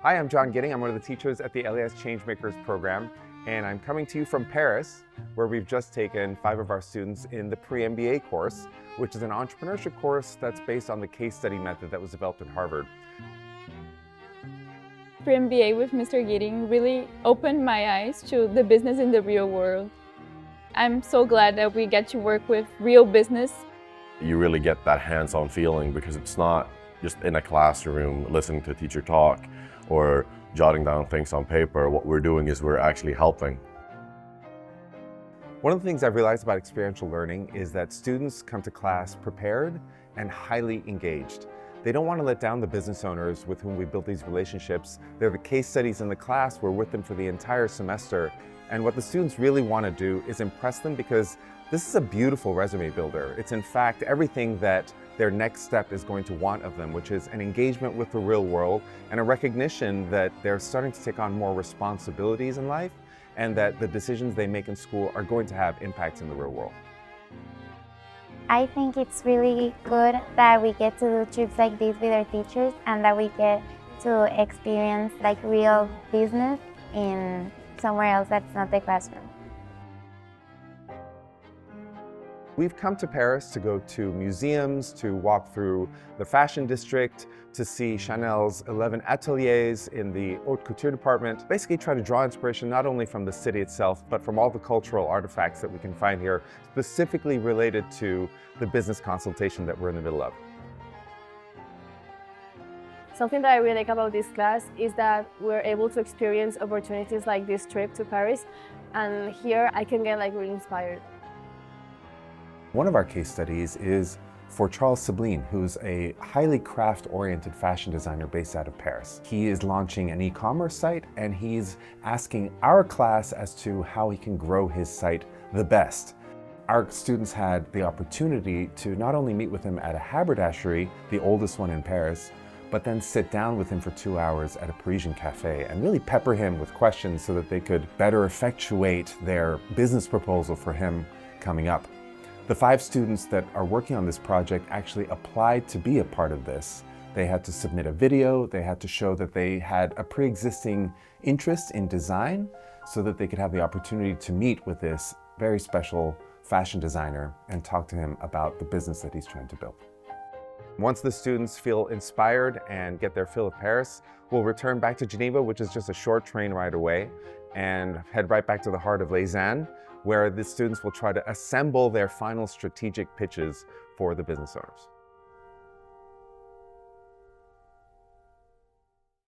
Hi, I'm Can Gidding. I'm one of the teachers at the LAS Changemakers program, and I'm coming to you from Paris, where we've just taken 5 of our students in the pre-MBA course, which is an entrepreneurship course that's based on the case study method that was developed at Harvard. Pre-MBA with Mr. Gidding really opened my eyes to the business in the real world. I'm so glad that we get to work with real business. You really get that hands-on feeling because it's not just in a classroom listening to a teacher talk or jotting down things on paper. What we're doing is we're actually helping. One of the things I've realized about experiential learning is that students come to class prepared and highly engaged. They don't want to let down the business owners with whom we built these relationships. They're the case studies in the class. We're with them for the entire semester. And what the students really want to do is impress them, because this is a beautiful resume builder. It's in fact everything that their next step is going to want of them, which is an engagement with the real world and a recognition that they're starting to take on more responsibilities in life and that the decisions they make in school are going to have impacts in the real world. I think it's really good that we get to do trips like this with our teachers and that we get to experience like real business in somewhere else that's not the classroom. We've come to Paris to go to museums, to walk through the fashion district, to see Chanel's 11 ateliers in the haute couture department. Basically try to draw inspiration not only from the city itself, but from all the cultural artifacts that we can find here, specifically related to the business consultation that we're in the middle of. Something that I really like about this class is that we're able to experience opportunities like this trip to Paris, and here I can get really inspired. One of our case studies is for Charles Sabline, who's a highly craft-oriented fashion designer based out of Paris. He is launching an e-commerce site, and he's asking our class as to how he can grow his site the best. Our students had the opportunity to not only meet with him at a haberdashery, the oldest one in Paris, but then sit down with him for 2 hours at a Parisian cafe and really pepper him with questions so that they could better effectuate their business proposal for him coming up. The 5 students that are working on this project actually applied to be a part of this. They had to submit a video, they had to show that they had a pre-existing interest in design so that they could have the opportunity to meet with this very special fashion designer and talk to him about the business that he's trying to build. Once the students feel inspired and get their fill of Paris, we'll return back to Geneva, which is just a short train ride away, and head right back to the heart of Leysin, where the students will try to assemble their final strategic pitches for the business owners.